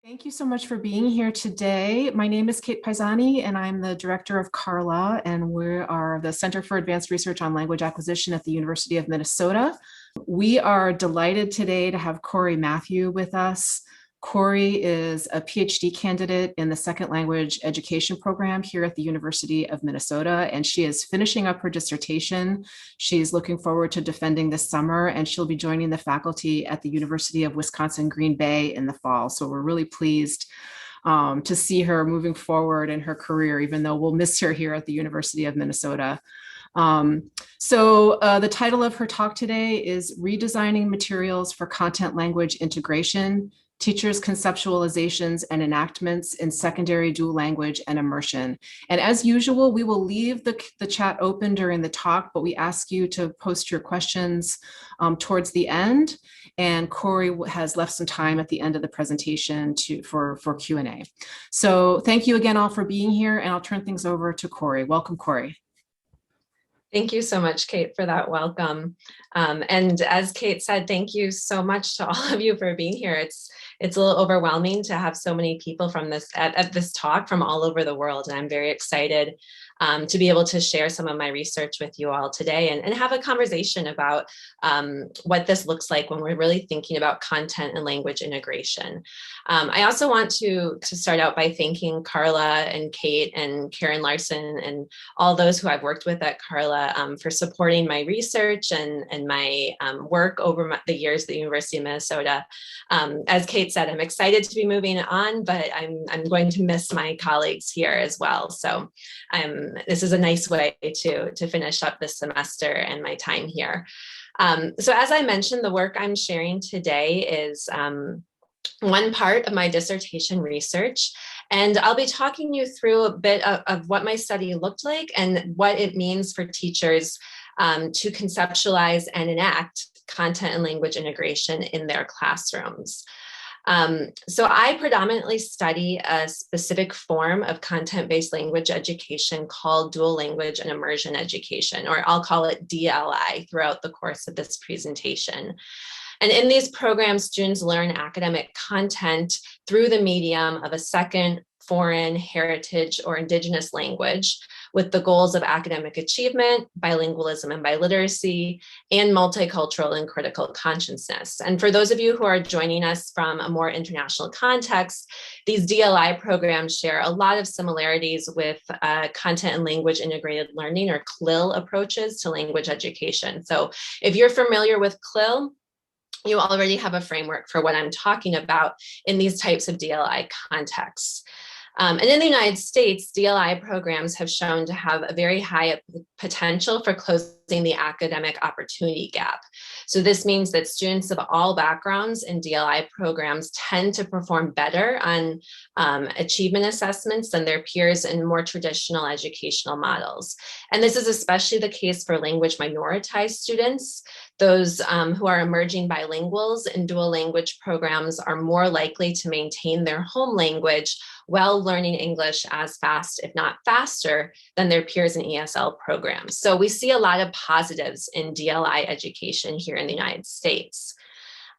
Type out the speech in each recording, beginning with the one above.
Thank you so much for being here today. My name is Kate Paisani, and I'm the director of CARLA, and we are the Center for Advanced Research on Language Acquisition at the University of Minnesota. We are delighted today to have Corey Mathieu with us. Corey is a PhD candidate in the second language education program here at the University of Minnesota, and she is finishing up her dissertation. She's looking forward to defending this summer, and she'll be joining the faculty at the University of Wisconsin-Green Bay in the fall. So we're really pleased to see her moving forward in her career, even though we'll miss her here at the University of Minnesota. The title of her talk today is Redesigning Materials for Content-Language Integration, Teachers' Conceptualizations and Enactments in Secondary Dual Language and Immersion. And as usual, we will leave the chat open during the talk, but we ask you to post your questions towards the end. And Corey has left some time at the end of the presentation for Q&A. So thank you again all for being here, and I'll turn things over to Corey. Welcome, Corey. Thank you so much, Kate, for that welcome. And as Kate said, thank you so much to all of you for being here. It's a little overwhelming to have so many people from at this talk from all over the world, and I'm very excited to be able to share some of my research with you all today and have a conversation about what this looks like when we're really thinking about content and language integration. I also want to start out by thanking CARLA and Kate and Karen Larson and all those who I've worked with at CARLA for supporting my research and my work over the years at the University of Minnesota. As Kate said, I'm excited to be moving on, but I'm going to miss my colleagues here as well. So this is a nice way to finish up this semester and my time here. So as I mentioned, the work I'm sharing today is one part of my dissertation research, and I'll be talking you through a bit of what my study looked like and what it means for teachers to conceptualize and enact content and language integration in their classrooms. So I predominantly study a specific form of content-based language education called dual language and immersion education, or I'll call it DLI throughout the course of this presentation. And in these programs, students learn academic content through the medium of a second, foreign, heritage, or indigenous language, with the goals of academic achievement, bilingualism and biliteracy, and multicultural and critical consciousness. And for those of you who are joining us from a more international context, these DLI programs share a lot of similarities with content and language integrated learning, or CLIL, approaches to language education. So if you're familiar with CLIL, you already have a framework for what I'm talking about in these types of DLI contexts. And in the United States, DLI programs have shown to have a very high potential for closing the academic opportunity gap. So this means that students of all backgrounds in DLI programs tend to perform better on achievement assessments than their peers in more traditional educational models. And this is especially the case for language minoritized students. Those who are emerging bilinguals in dual language programs are more likely to maintain their home language while learning English as fast, if not faster, than their peers in ESL programs. So we see a lot of positives in DLI education here in the United States.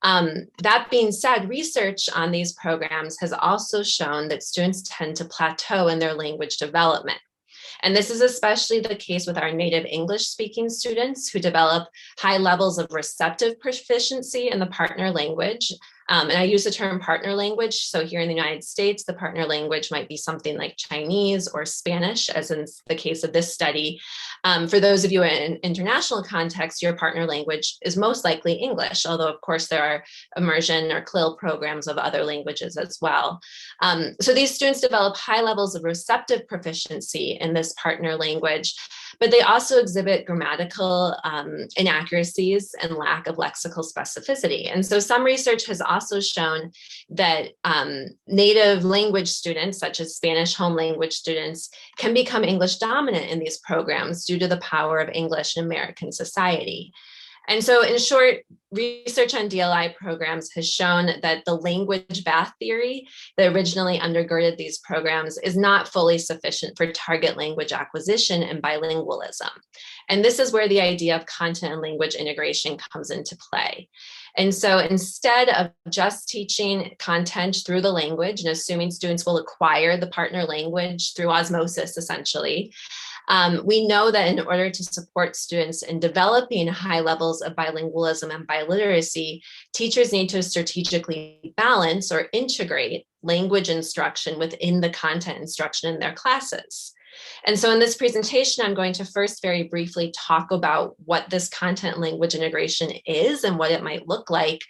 That being said, research on these programs has also shown that students tend to plateau in their language development. And this is especially the case with our native English speaking students who develop high levels of receptive proficiency in the partner language. And I use the term partner language. So here in the United States, the partner language might be something like Chinese or Spanish, as in the case of this study. For those of you in international context, your partner language is most likely English, although of course there are immersion or CLIL programs of other languages as well. So these students develop high levels of receptive proficiency in this partner language, but they also exhibit grammatical inaccuracies and lack of lexical specificity. And so some research has also shown that native language students, such as Spanish home language students, can become English dominant in these programs due to the power of English in American society. And so in short, research on DLI programs has shown that the language bath theory that originally undergirded these programs is not fully sufficient for target language acquisition and bilingualism. And this is where the idea of content and language integration comes into play. And so instead of just teaching content through the language and assuming students will acquire the partner language through osmosis, essentially, we know that in order to support students in developing high levels of bilingualism and biliteracy, teachers need to strategically balance or integrate language instruction within the content instruction in their classes. And so in this presentation, I'm going to first very briefly talk about what this content language integration is and what it might look like,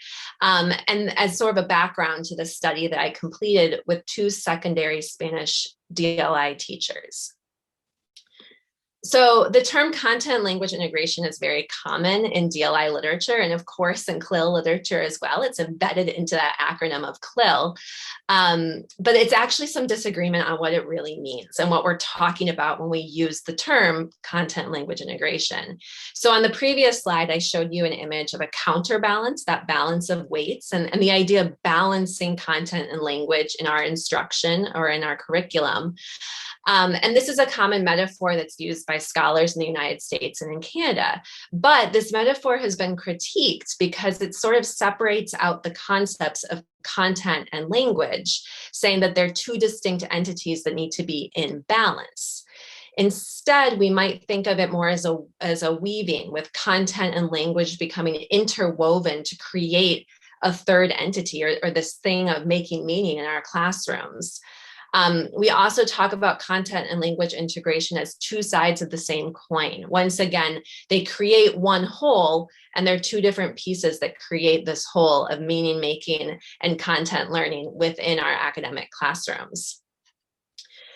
and as sort of a background to the study that I completed with 2 secondary Spanish DLI teachers. So the term content language integration is very common in DLI literature, and of course in CLIL literature as well. It's embedded into that acronym of CLIL, but it's actually some disagreement on what it really means and what we're talking about when we use the term content language integration. So on the previous slide, I showed you an image of a counterbalance, that balance of weights, and the idea of balancing content and language in our instruction or in our curriculum. And this is a common metaphor that's used by scholars in the United States and in Canada. But this metaphor has been critiqued because it sort of separates out the concepts of content and language, saying that they're 2 distinct entities that need to be in balance. Instead, we might think of it more as a weaving, with content and language becoming interwoven to create a third entity or this thing of making meaning in our classrooms. We also talk about content and language integration as 2 sides of the same coin. Once again, they create one whole, and they're 2 different pieces that create this whole of meaning making and content learning within our academic classrooms.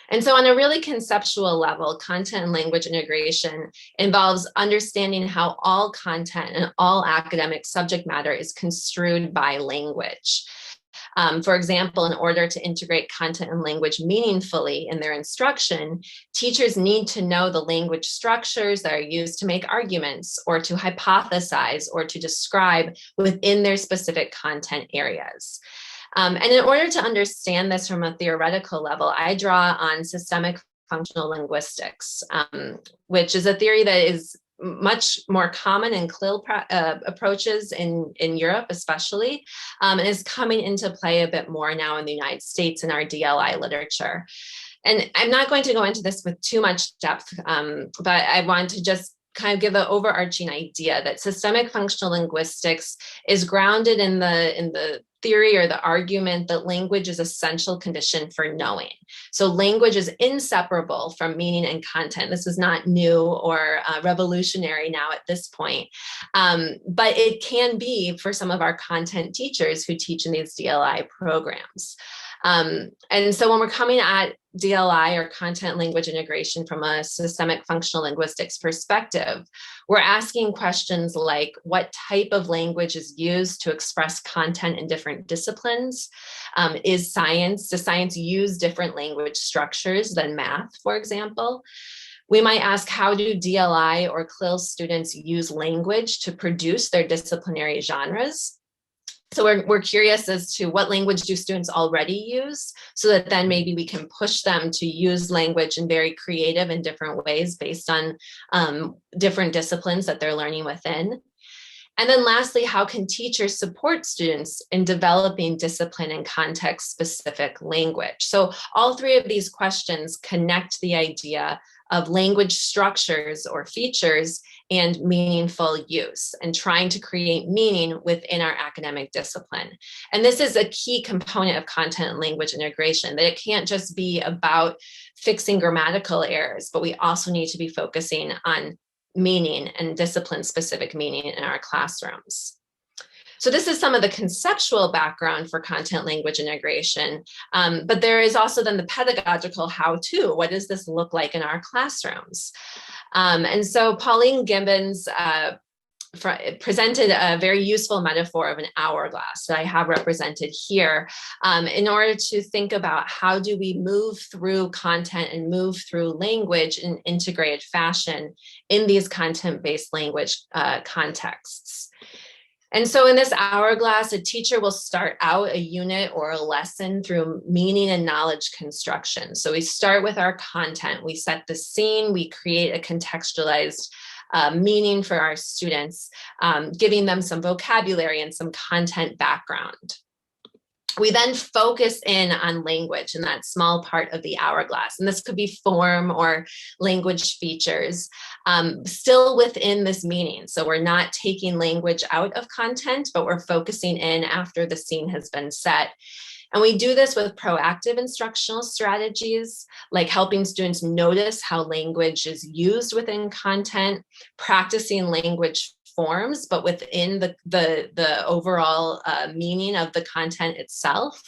And so on a really conceptual level, content and language integration involves understanding how all content and all academic subject matter is construed by language. For example, in order to integrate content and language meaningfully in their instruction, teachers need to know the language structures that are used to make arguments or to hypothesize or to describe within their specific content areas. And in order to understand this from a theoretical level, I draw on systemic functional linguistics, which is a theory that is much more common in CLIL approaches in Europe, especially, and is coming into play a bit more now in the United States in our DLI literature. And I'm not going to go into this with too much depth, but I want to just kind of give an overarching idea that systemic functional linguistics is grounded in the theory or the argument that language is an essential condition for knowing. So language is inseparable from meaning and content. This is not new or revolutionary now at this point, but it can be for some of our content teachers who teach in these DLI programs. And so when we're coming at DLI or content language integration from a systemic functional linguistics perspective, we're asking questions like what type of language is used to express content in different disciplines? Does science use different language structures than math, for example? We might ask, how do DLI or CLIL students use language to produce their disciplinary genres? So we're curious as to what language do students already use, so that then maybe we can push them to use language in very creative and different ways based on different disciplines that they're learning within. And then lastly, how can teachers support students in developing discipline and context-specific language? So all 3 of these questions connect the idea of language structures or features and meaningful use, and trying to create meaning within our academic discipline. And this is a key component of content and language integration, that it can't just be about fixing grammatical errors, but we also need to be focusing on meaning and discipline-specific meaning in our classrooms. So this is some of the conceptual background for content language integration, but there is also then the pedagogical how-to. What does this look like in our classrooms? And so Pauline Gibbons presented a very useful metaphor of an hourglass that I have represented here, in order to think about how do we move through content and move through language in integrated fashion in these content-based language contexts. And so in this hourglass, a teacher will start out a unit or a lesson through meaning and knowledge construction. So we start with our content, we set the scene, we create a contextualized meaning for our students, giving them some vocabulary and some content background. We then focus in on language in that small part of the hourglass. And this could be form or language features, still within this meaning. So we're not taking language out of content, but we're focusing in after the scene has been set. And we do this with proactive instructional strategies, like helping students notice how language is used within content, practicing language forms, but within the overall meaning of the content itself.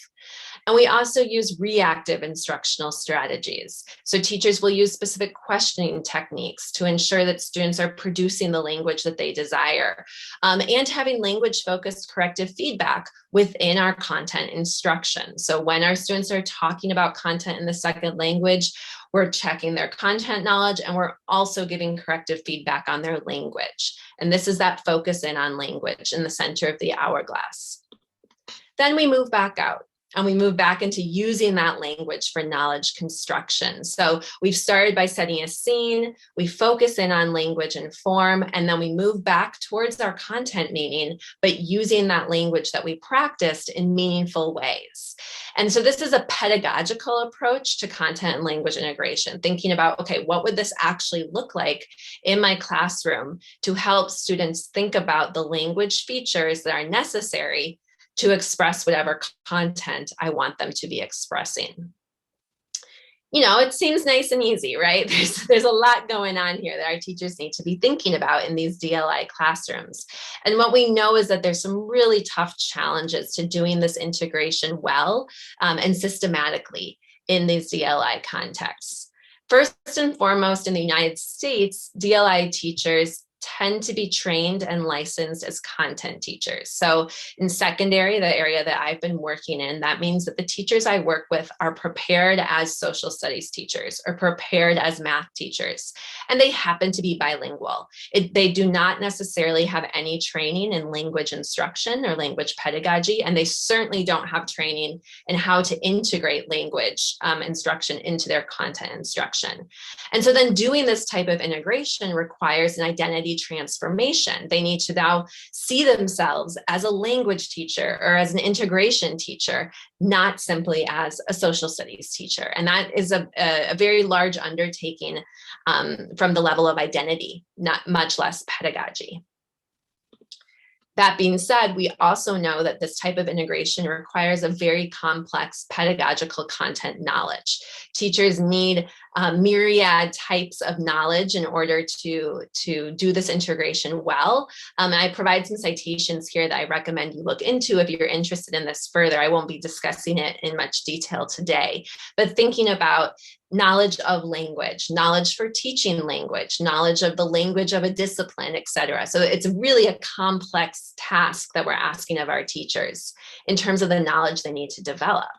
And we also use reactive instructional strategies. So teachers will use specific questioning techniques to ensure that students are producing the language that they desire, and having language-focused corrective feedback within our content instruction. So when our students are talking about content in the second language, we're checking their content knowledge, and we're also giving corrective feedback on their language. And this is that focus in on language in the center of the hourglass. Then we move back out. And we move back into using that language for knowledge construction. So we've started by setting a scene, we focus in on language and form, and then we move back towards our content meaning, but using that language that we practiced in meaningful ways. And so this is a pedagogical approach to content and language integration, thinking about, okay, what would this actually look like in my classroom to help students think about the language features that are necessary to express whatever content I want them to be expressing. You know, it seems nice and easy, right? There's a lot going on here that our teachers need to be thinking about in these DLI classrooms. And what we know is that there's some really tough challenges to doing this integration well and systematically in these DLI contexts. First and foremost, in the United States, DLI teachers tend to be trained and licensed as content teachers. So in secondary, the area that I've been working in, that means that the teachers I work with are prepared as social studies teachers or prepared as math teachers, and they happen to be bilingual. They do not necessarily have any training in language instruction or language pedagogy, and they certainly don't have training in how to integrate language instruction into their content instruction. And so then doing this type of integration requires an identity transformation. They need to now see themselves as a language teacher or as an integration teacher, not simply as a social studies teacher. And that is a very large undertaking from the level of identity, not much less pedagogy. That being said, we also know that this type of integration requires a very complex pedagogical content knowledge. Teachers need myriad types of knowledge in order to do this integration well. And I provide some citations here that I recommend you look into if you're interested in this further. I won't be discussing it in much detail today, but thinking about knowledge of language, knowledge for teaching language, knowledge of the language of a discipline, et cetera. So it's really a complex task that we're asking of our teachers in terms of the knowledge they need to develop.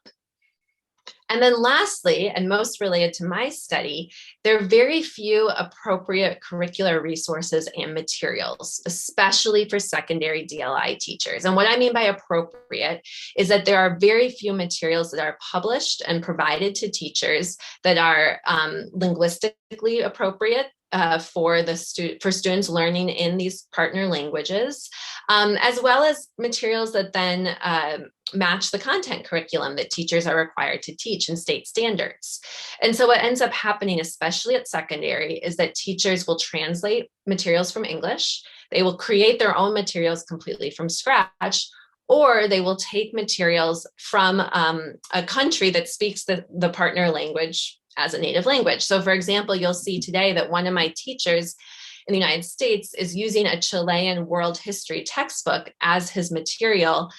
And then lastly, and most related to my study, there are very few appropriate curricular resources and materials, especially for secondary DLI teachers. And what I mean by appropriate is that there are very few materials that are published and provided to teachers that are linguistically appropriate for students learning in these partner languages, as well as materials that then match the content curriculum that teachers are required to teach in state standards. And so what ends up happening, especially at secondary, is that teachers will translate materials from English, they will create their own materials completely from scratch, or they will take materials from a country that speaks the partner language as a native language. So for example, you'll see today that one of my teachers in the United States is using a Chilean world history textbook as his material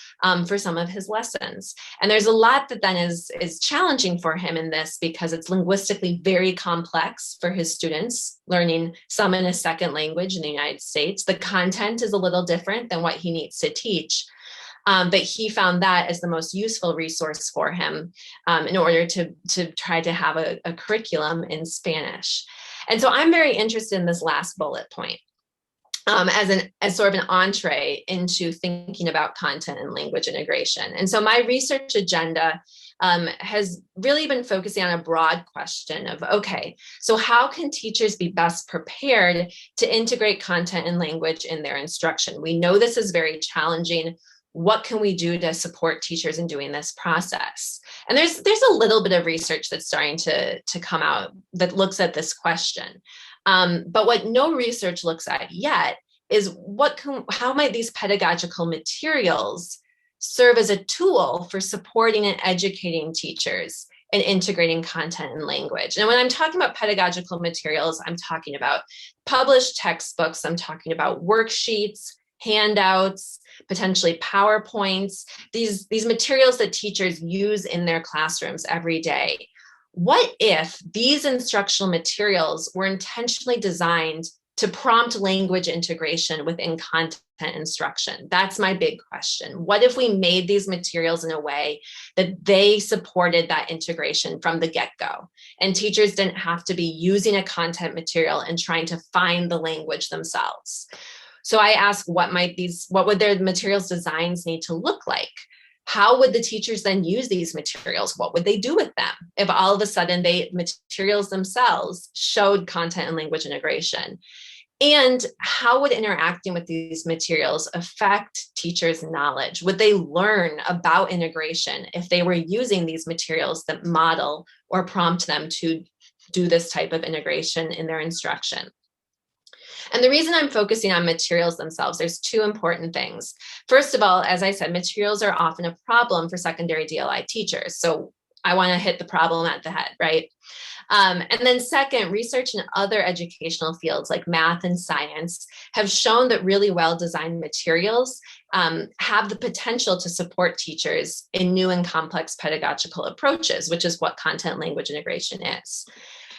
for some of his lessons. And there's a lot that then is challenging for him in this because it's linguistically very complex for his students, learning some in a second language in the United States. The content is a little different than what he needs to teach. But he found that as the most useful resource for him in order to try to have a curriculum in Spanish. And so I'm very interested in this last bullet point. as sort of an entree into thinking about content and language integration. And so my research agenda has really been focusing on a broad question of, okay, so how can teachers be best prepared to integrate content and language in their instruction? We know this is very challenging. What can we do to support teachers in doing this process? And there's a little bit of research that's starting to come out that looks at this question. But what no research looks at yet is how might these pedagogical materials serve as a tool for supporting and educating teachers in integrating content and language. And when I'm talking about pedagogical materials, I'm talking about published textbooks, I'm talking about worksheets, handouts, potentially PowerPoints, these materials that teachers use in their classrooms every day. What if these instructional materials were intentionally designed to prompt language integration within content instruction? That's my big question. What if we made these materials in a way that they supported that integration from the get-go, and teachers didn't have to be using a content material and trying to find the language themselves? So I ask, what would their materials designs need to look like? How would the teachers then use these materials? What would they do with them if all of a sudden materials themselves showed content and language integration? And how would interacting with these materials affect teachers' knowledge? Would they learn about integration if they were using these materials that model or prompt them to do this type of integration in their instruction? And the reason I'm focusing on materials themselves, there's two important things. First of all, as I said, materials are often a problem for secondary DLI teachers. So I want to hit the problem at the head, right? And then second, research in other educational fields like math and science have shown that really well-designed materials have the potential to support teachers in new and complex pedagogical approaches, which is what content language integration is.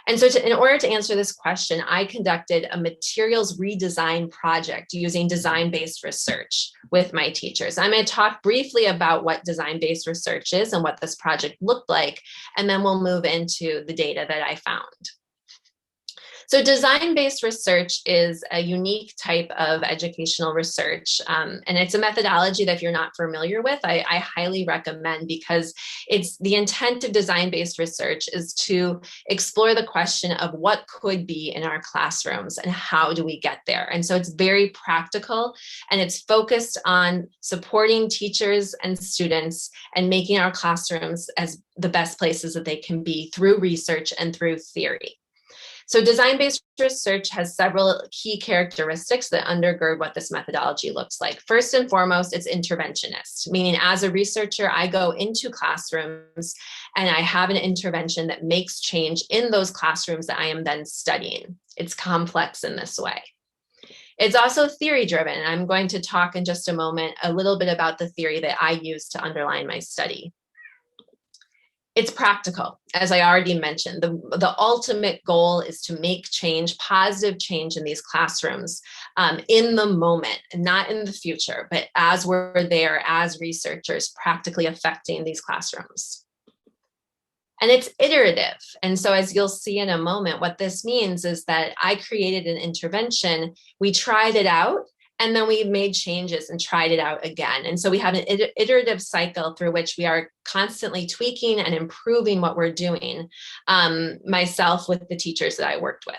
And so in order to answer this question, I conducted a materials redesign project using design-based research with my teachers. I'm going to talk briefly about what design-based research is and what this project looked like, and then we'll move into the data that I found. So design-based research is a unique type of educational research, and it's a methodology that if you're not familiar with, I highly recommend, because it's the intent of design-based research is to explore the question of what could be in our classrooms and how do we get there. And so it's very practical, and it's focused on supporting teachers and students and making our classrooms as the best places that they can be through research and through theory. So design-based research has several key characteristics that undergird what this methodology looks like. First and foremost, it's interventionist, meaning as a researcher, I go into classrooms and I have an intervention that makes change in those classrooms that I am then studying. It's complex in this way. It's also theory-driven. I'm going to talk in just a moment a little bit about the theory that I use to underline my study. It's practical, as I already mentioned. The ultimate goal is to make change, positive change in these classrooms in the moment, and not in the future, but as we're there as researchers practically affecting these classrooms. And it's iterative. And so as you'll see in a moment, what this means is that I created an intervention, we tried it out, and then we made changes and tried it out again. And so we have an iterative cycle through which we are constantly tweaking and improving what we're doing, myself with the teachers that I worked with.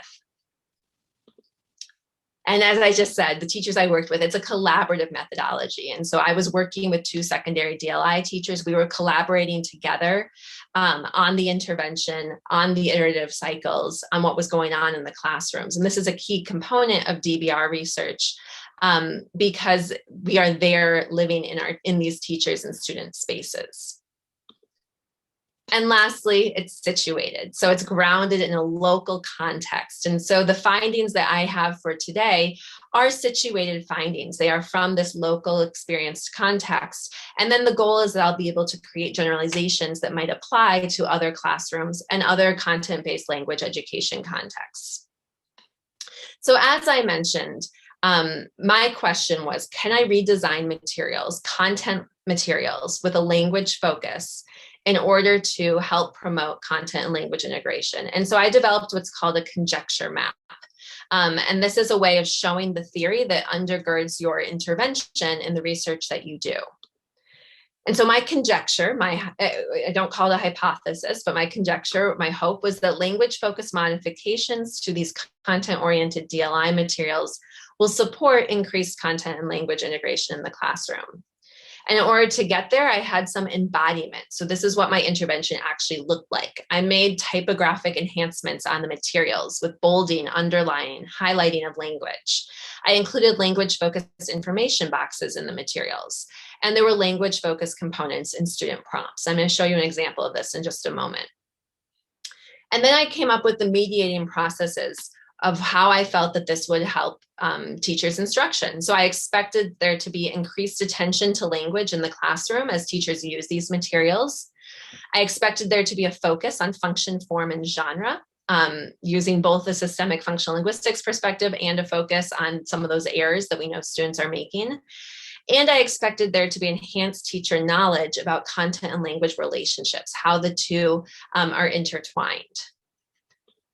And as I just said, the teachers I worked with, it's a collaborative methodology. And so I was working with 2 secondary DLI teachers. We were collaborating together on the intervention, on the iterative cycles, on what was going on in the classrooms. And this is a key component of DBR research, because we are there living in these teachers and student spaces. And lastly, it's situated. So it's grounded in a local context. And so the findings that I have for today are situated findings. They are from this local experienced context. And then the goal is that I'll be able to create generalizations that might apply to other classrooms and other content-based language education contexts. So as I mentioned, my question was, can I redesign materials, content materials with a language focus in order to help promote content and language integration? And so I developed what's called a conjecture map. And this is a way of showing the theory that undergirds your intervention in the research that you do. And so my conjecture, I don't call it a hypothesis, but my conjecture, my hope was that language-focused modifications to these content-oriented DLI materials will support increased content and language integration in the classroom. And in order to get there, I had some embodiment. So this is what my intervention actually looked like. I made typographic enhancements on the materials with bolding, underlining, highlighting of language. I included language-focused information boxes in the materials. And there were language-focused components in student prompts. I'm going to show you an example of this in just a moment. And then I came up with the mediating processes of how I felt that this would help teachers' instruction. So I expected there to be increased attention to language in the classroom as teachers use these materials. I expected there to be a focus on function, form, and genre, using both the systemic functional linguistics perspective and a focus on some of those errors that we know students are making. And I expected there to be enhanced teacher knowledge about content and language relationships, how the two are intertwined.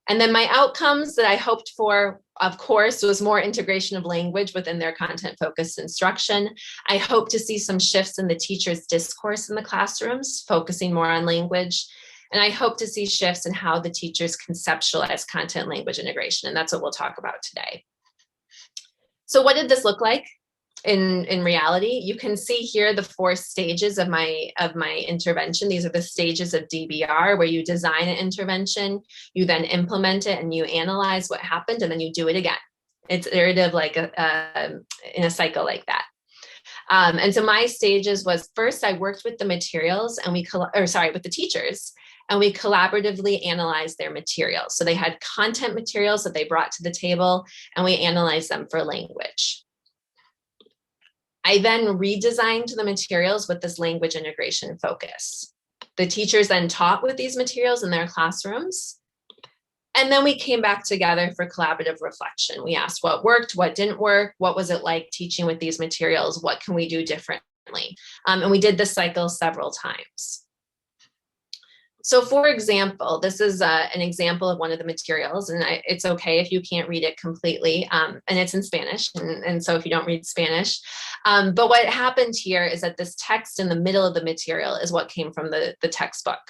And then my outcomes that I hoped for, of course, was more integration of language within their content-focused instruction. I hope to see some shifts in the teacher's discourse in the classrooms, focusing more on language. And I hope to see shifts in how the teachers conceptualize content language integration. And that's what we'll talk about today. So what did this look like? In reality, you can see here the 4 stages of my intervention. These are the stages of DBR, where you design an intervention, you then implement it, and you analyze what happened, and then you do it again. It's iterative, like in a cycle like that. And so my stages was, first I worked with the materials and with the teachers, and we collaboratively analyzed their materials. So they had content materials that they brought to the table, and we analyzed them for language. I then redesigned the materials with this language integration focus. The teachers then taught with these materials in their classrooms. And then we came back together for collaborative reflection. We asked what worked, what didn't work, what was it like teaching with these materials, what can we do differently? And we did this cycle several times. So for example, this is an example of one of the materials, and it's okay if you can't read it completely, and it's in Spanish, and so if you don't read Spanish. But what happened here is that this text in the middle of the material is what came from the textbook.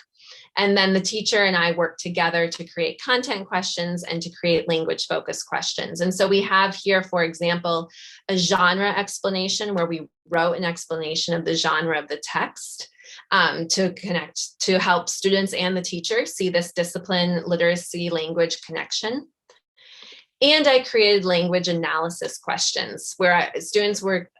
And then the teacher and I worked together to create content questions and to create language-focused questions. And so we have here, for example, a genre explanation where we wrote an explanation of the genre of the text. To help students and the teacher see this discipline, literacy, language connection. And I created language analysis questions where students were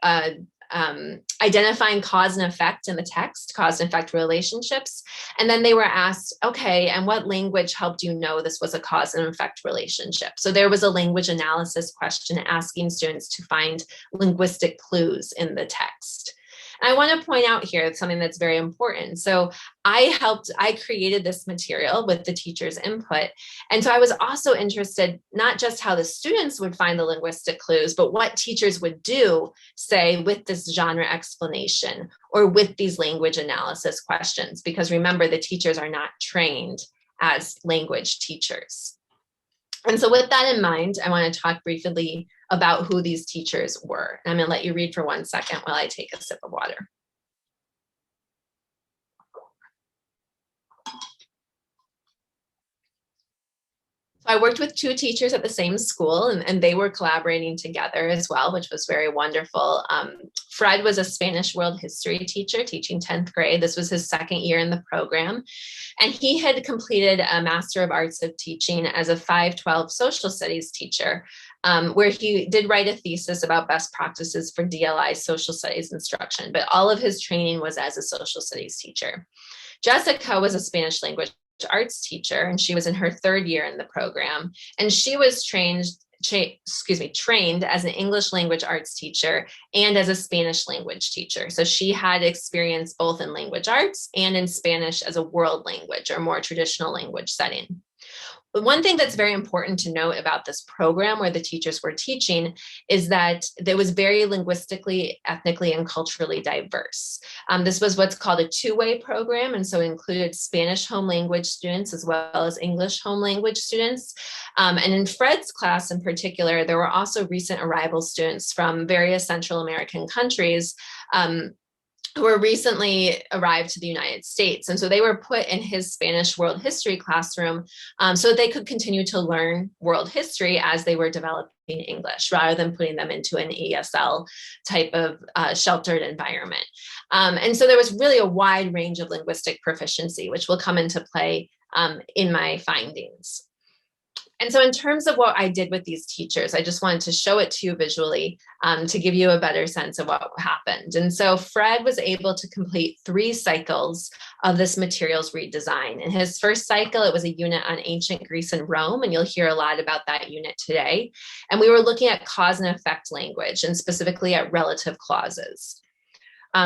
identifying cause and effect in the text, cause and effect relationships. And then they were asked, okay, and what language helped you know this was a cause and effect relationship? So there was a language analysis question asking students to find linguistic clues in the text. And I want to point out here something that's very important. So I created this material with the teacher's input. And so I was also interested, not just how the students would find the linguistic clues, but what teachers would do, say, with this genre explanation or with these language analysis questions. Because remember, the teachers are not trained as language teachers. And so with that in mind, I want to talk briefly about who these teachers were. And I'm going to let you read for 1 second while I take a sip of water. I worked with 2 teachers at the same school, and they were collaborating together as well, which was very wonderful. Fred was a Spanish world history teacher teaching 10th grade. This was his 2nd year in the program. And he had completed a Master of Arts of Teaching as a 512 social studies teacher, where he did write a thesis about best practices for DLI social studies instruction, but all of his training was as a social studies teacher. Jessica was a Spanish language arts teacher, and she was in her 3rd year in the program, and she was trained as an English language arts teacher and as a Spanish language teacher. So she had experience both in language arts and in Spanish as a world language or more traditional language setting. one thing that's very important to note about this program where the teachers were teaching is that it was very linguistically, ethnically, and culturally diverse. This was what's called a two-way program, and so it included Spanish home language students as well as English home language students. And in Fred's class in particular, there were also recent arrival students from various Central American countries who were recently arrived to the United States. And so they were put in his Spanish world history classroom so that they could continue to learn world history as they were developing English, rather than putting them into an ESL type of sheltered environment. And so there was really a wide range of linguistic proficiency, which will come into play in my findings. And so in terms of what I did with these teachers, I just wanted to show it to you visually to give you a better sense of what happened. And so Fred was able to complete 3 cycles of this materials redesign. In his first cycle, it was a unit on ancient Greece and Rome, and you'll hear a lot about that unit today. And we were looking at cause and effect language, and specifically at relative clauses.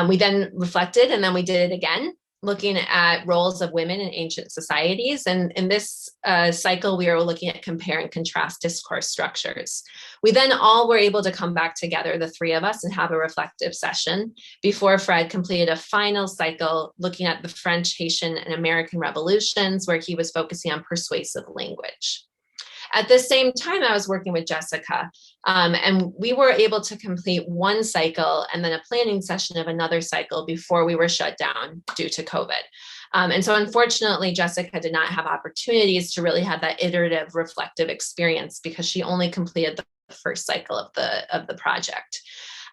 We then reflected, and then we did it again, looking at roles of women in ancient societies. And in this cycle, we were looking at compare and contrast discourse structures. We then all were able to come back together, the 3 of us, and have a reflective session before Fred completed a final cycle looking at the French, Haitian, and American revolutions, where he was focusing on persuasive language. At the same time, I was working with Jessica, and we were able to complete 1 cycle and then a planning session of another cycle before we were shut down due to COVID. And so unfortunately, Jessica did not have opportunities to really have that iterative reflective experience because she only completed the first cycle of the project.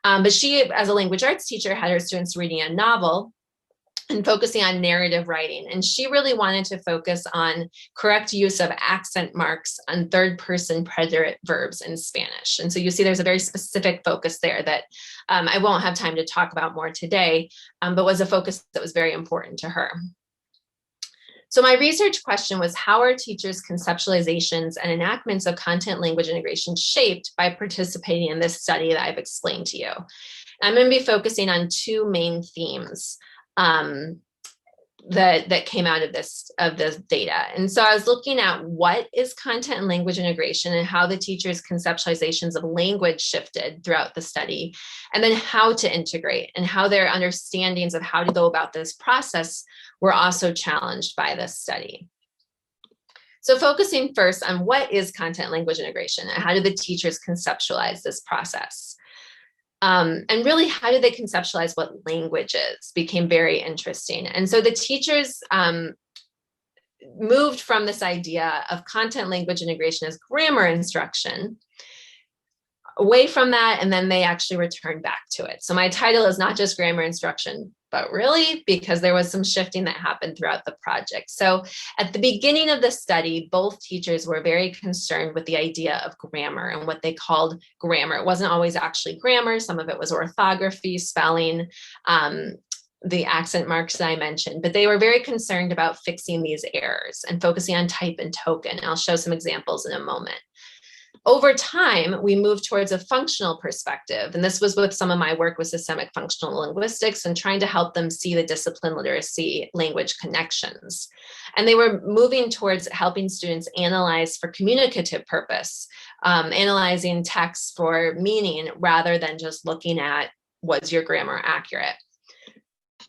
But she, as a language arts teacher, had her students reading a novel and focusing on narrative writing. And she really wanted to focus on correct use of accent marks on third-person preterite verbs in Spanish. And so you see there's a very specific focus there that I won't have time to talk about more today, but was a focus that was very important to her. So my research question was, how are teachers' conceptualizations and enactments of content-language integration shaped by participating in this study that I've explained to you? I'm going to be focusing on 2 main themes that came out of this data. And so I was looking at what is content and language integration and how the teachers' conceptualizations of language shifted throughout the study, and then how to integrate and how their understandings of how to go about this process were also challenged by this study. So focusing first on what is content language integration and how do the teachers conceptualize this process? And really, how do they conceptualize what language is became very interesting. And so the teachers moved from this idea of content language integration as grammar instruction away from that, and then they actually returned back to it. So my title is not just grammar instruction, but really because there was some shifting that happened throughout the project. So at the beginning of the study, both teachers were very concerned with the idea of grammar and what they called grammar. It wasn't always actually grammar. Some of it was orthography, spelling, the accent marks that I mentioned, but they were very concerned about fixing these errors and focusing on type and token. I'll show some examples in a moment. Over time, we moved towards a functional perspective, and this was with some of my work with systemic functional linguistics and trying to help them see the discipline literacy language connections. And they were moving towards helping students analyze for communicative purpose, analyzing text for meaning rather than just looking at was your grammar accurate.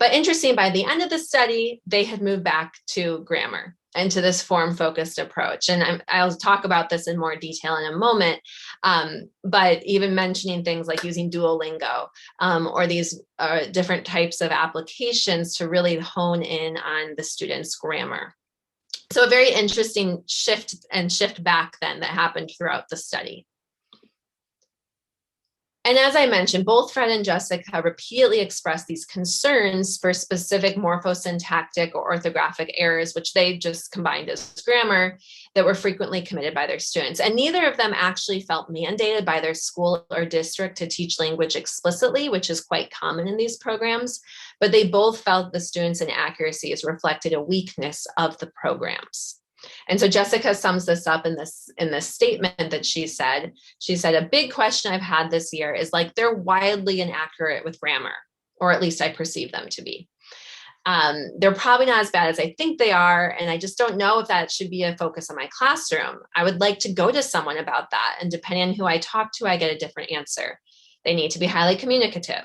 But interesting, by the end of the study, they had moved back to grammar and to this form-focused approach. And I'll talk about this in more detail in a moment, but even mentioning things like using Duolingo or these different types of applications to really hone in on the students' grammar. So a very interesting shift back then that happened throughout the study. And as I mentioned, both Fred and Jessica repeatedly expressed these concerns for specific morphosyntactic or orthographic errors, which they just combined as grammar, that were frequently committed by their students. And neither of them actually felt mandated by their school or district to teach language explicitly, which is quite common in these programs, but they both felt the students' inaccuracies reflected a weakness of the programs. And so Jessica sums this up in this statement that she said, a big question I've had this year is like, they're wildly inaccurate with grammar, or at least I perceive them to be. They're probably not as bad as I think they are, and I just don't know if that should be a focus of my classroom. I would like to go to someone about that, and depending on who I talk to, I get a different answer. They need to be highly communicative.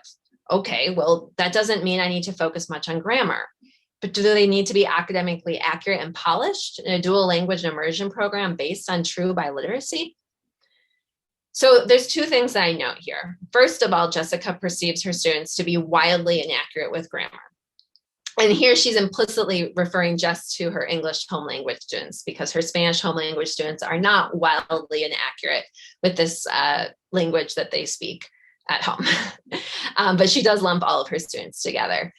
Okay, well, that doesn't mean I need to focus much on grammar, but do they need to be academically accurate and polished in a dual language immersion program based on true biliteracy? So there's two things that I note here. First of all, Jessica perceives her students to be wildly inaccurate with grammar. And here she's implicitly referring just to her English home language students, because her Spanish home language students are not wildly inaccurate with this language that they speak at home. But she does lump all of her students together.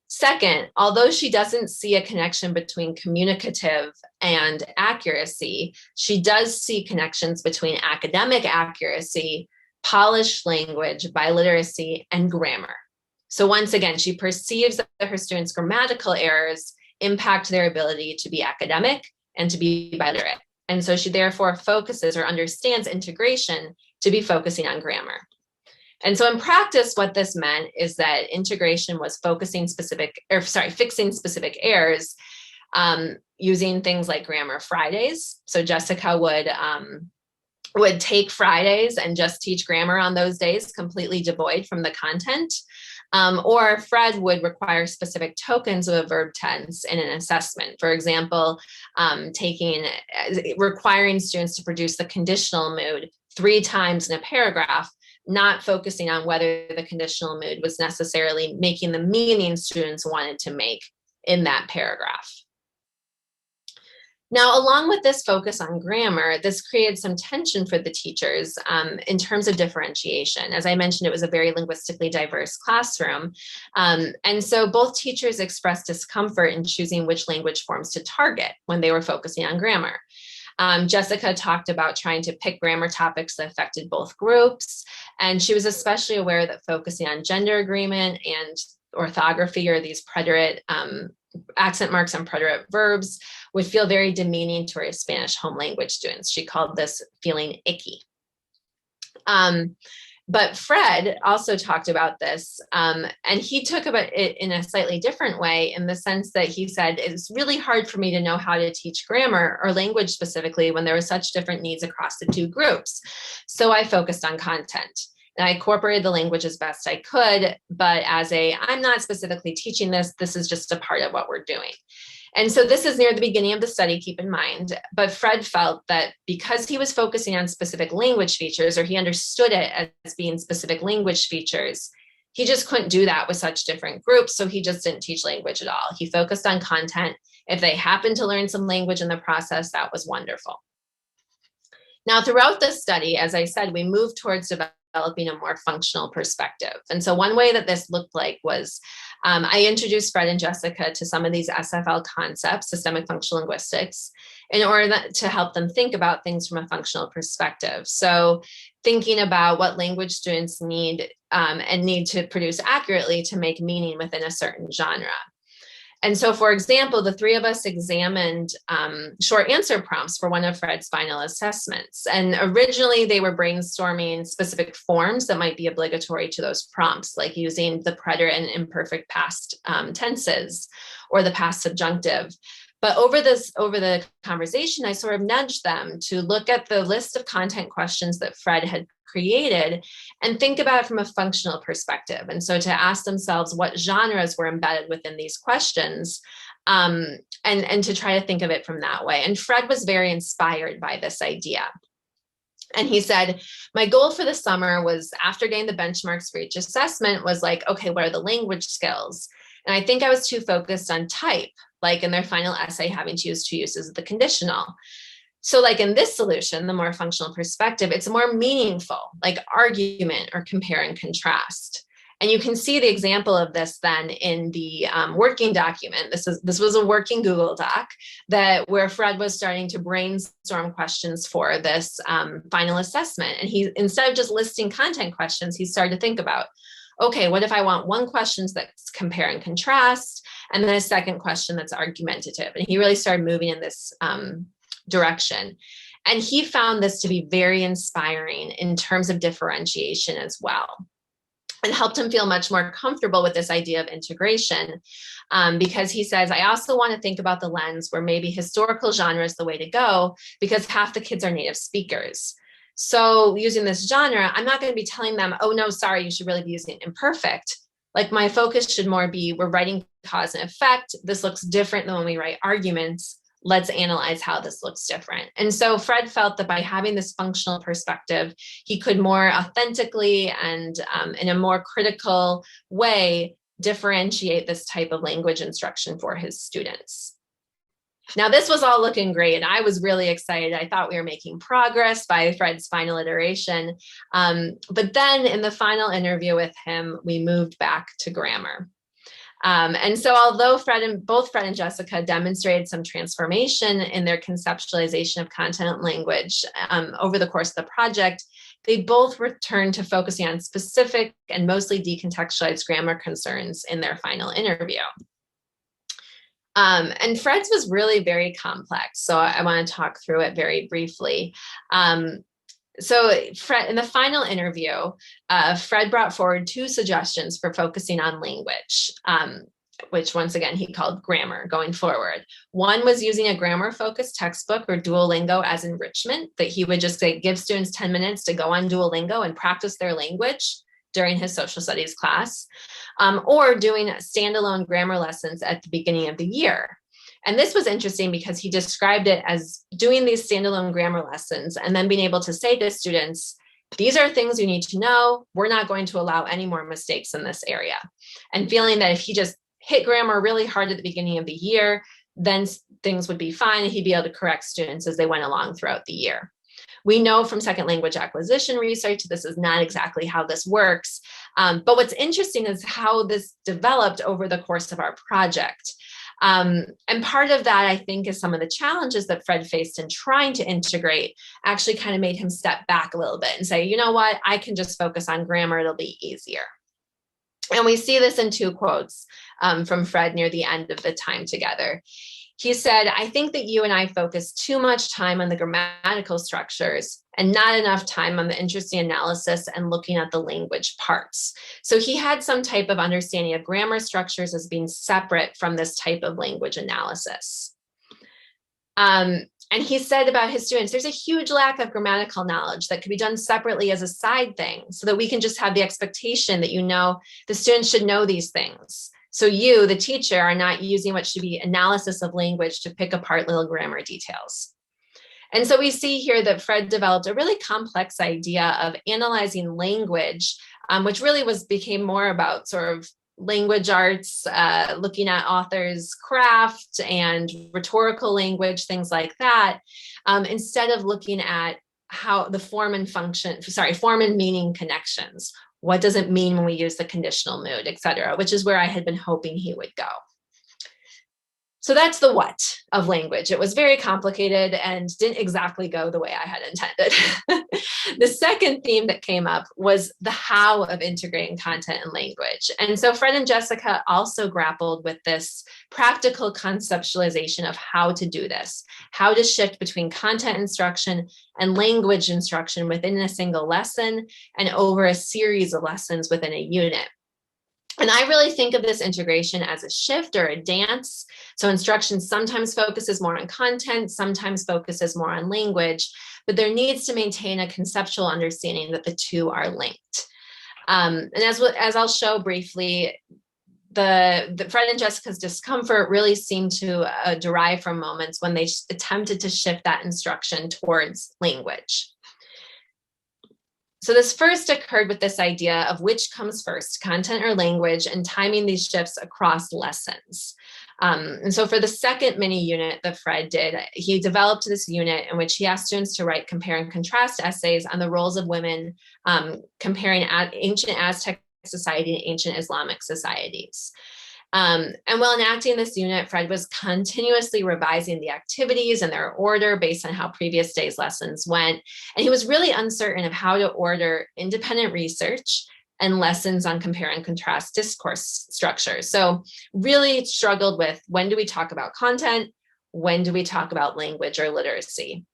Second, although she doesn't see a connection between communicative and accuracy, she does see connections between academic accuracy, polished language, biliteracy, and grammar. So once again, she perceives that her students' grammatical errors impact their ability to be academic and to be biliterate. And so she therefore focuses or understands integration to be focusing on grammar. And so in practice, what this meant is that integration was fixing specific errors using things like Grammar Fridays. So Jessica would take Fridays and just teach grammar on those days, completely devoid from the content. Or Fred would require specific tokens of a verb tense in an assessment. For example, requiring students to produce the conditional mood 3 times in a paragraph, not focusing on whether the conditional mood was necessarily making the meaning students wanted to make in that paragraph. Now, along with this focus on grammar, this created some tension for the teachers in terms of differentiation. As I mentioned, it was a very linguistically diverse classroom. And so both teachers expressed discomfort in choosing which language forms to target when they were focusing on grammar. Jessica talked about trying to pick grammar topics that affected both groups. And she was especially aware that focusing on gender agreement and orthography, or these preterite accent marks on preterite verbs, would feel very demeaning to her Spanish home language students. She called this feeling icky. But Fred also talked about this, and he took about it in a slightly different way, in the sense that he said, it's really hard for me to know how to teach grammar or language specifically when there were such different needs across the two groups. So I focused on content. And I incorporated the language as best I could, but I'm not specifically teaching this, this is just a part of what we're doing. And so this is near the beginning of the study, keep in mind, but Fred felt that because he was focusing on specific language features, or he understood it as being specific language features, he just couldn't do that with such different groups. So he just didn't teach language at all. He focused on content. If they happened to learn some language in the process, that was wonderful. Now, throughout this study, as I said, we moved towards developing a more functional perspective. And so one way that this looked like was I introduced Fred and Jessica to some of these SFL concepts, systemic functional linguistics, in order to help them think about things from a functional perspective. So thinking about what language students need and need to produce accurately to make meaning within a certain genre. And so, for example, the 3 of us examined short answer prompts for one of Fred's final assessments. And originally they were brainstorming specific forms that might be obligatory to those prompts, like using the preterite and imperfect past tenses or the past subjunctive. But over the conversation, I sort of nudged them to look at the list of content questions that Fred had created and think about it from a functional perspective. And so to ask themselves what genres were embedded within these questions, and to try to think of it from that way. And Fred was very inspired by this idea. And he said, my goal for the summer was, after getting the benchmarks for each assessment, was like, okay, what are the language skills? And I think I was too focused on type, like in their final essay having to use 2 uses of the conditional. So like in this solution, the more functional perspective, it's more meaningful, like argument or compare and contrast. And you can see the example of this then in the working document. This was a working Google Doc where Fred was starting to brainstorm questions for this final assessment. And he, instead of just listing content questions, he started to think about, okay, what if I want one question that's compare and contrast, and then a second question that's argumentative? And he really started moving in this direction. And he found this to be very inspiring in terms of differentiation as well. and helped him feel much more comfortable with this idea of integration, because he says, I also want to think about the lens where maybe historical genre is the way to go because half the kids are native speakers. So using this genre, I'm not going to be telling them, oh, no, sorry, you should really be using imperfect. Like my focus should more be, we're writing cause and effect. This looks different than when we write arguments. Let's analyze how this looks different. And so Fred felt that by having this functional perspective, he could more authentically and in a more critical way differentiate this type of language instruction for his students. Now, this was all looking great, and I was really excited. I thought we were making progress by Fred's final iteration. But then in the final interview with him, we moved back to grammar. And so although both Fred and Jessica demonstrated some transformation in their conceptualization of content and language over the course of the project, they both returned to focusing on specific and mostly decontextualized grammar concerns in their final interview. And Fred's was really very complex, so I want to talk through it very briefly. So Fred, in the final interview, Fred brought forward 2 suggestions for focusing on language, which once again, he called grammar going forward. One was using a grammar-focused textbook or Duolingo as enrichment, that he would just give students 10 minutes to go on Duolingo and practice their language during his social studies class, or doing standalone grammar lessons at the beginning of the year. And this was interesting because he described it as doing these standalone grammar lessons and then being able to say to students, these are things you need to know. We're not going to allow any more mistakes in this area. And feeling that if he just hit grammar really hard at the beginning of the year, then things would be fine and he'd be able to correct students as they went along throughout the year. We know from second language acquisition research, this is not exactly how this works. But what's interesting is how this developed over the course of our project. And part of that, I think, is some of the challenges that Fred faced in trying to integrate actually kind of made him step back a little bit and say, you know what, I can just focus on grammar, it'll be easier. And we see this in 2 quotes from Fred near the end of the time together. He said, I think that you and I focus too much time on the grammatical structures and not enough time on the interesting analysis and looking at the language parts. So he had some type of understanding of grammar structures as being separate from this type of language analysis. And he said about his students, there's a huge lack of grammatical knowledge that could be done separately as a side thing so that we can just have the expectation that, you know, the students should know these things. So you, the teacher, are not using what should be analysis of language to pick apart little grammar details. And so we see here that Fred developed a really complex idea of analyzing language, which really became more about sort of language arts, looking at authors' craft and rhetorical language, things like that, instead of looking at how the form and meaning connections. What does it mean when we use the conditional mood, et cetera, which is where I had been hoping he would go. So that's the what of language. It was very complicated and didn't exactly go the way I had intended. The second theme that came up was the how of integrating content and language. And so Fred and Jessica also grappled with this practical conceptualization of how to do this, how to shift between content instruction and language instruction within a single lesson and over a series of lessons within a unit. And I really think of this integration as a shift or a dance. So instruction sometimes focuses more on content, sometimes focuses more on language, but there needs to maintain a conceptual understanding that the 2 are linked. And as I'll show briefly, the Fred and Jessica's discomfort really seemed to derive from moments when they attempted to shift that instruction towards language. So this first occurred with this idea of which comes first, content or language, and timing these shifts across lessons. And so for the second mini unit that Fred did, he developed this unit in which he asked students to write compare and contrast essays on the roles of women, comparing ancient Aztec society and ancient Islamic societies. And while enacting this unit, Fred was continuously revising the activities and their order based on how previous days' lessons went. And he was really uncertain of how to order independent research and lessons on compare and contrast discourse structures. So really struggled with, when do we talk about content? When do we talk about language or literacy?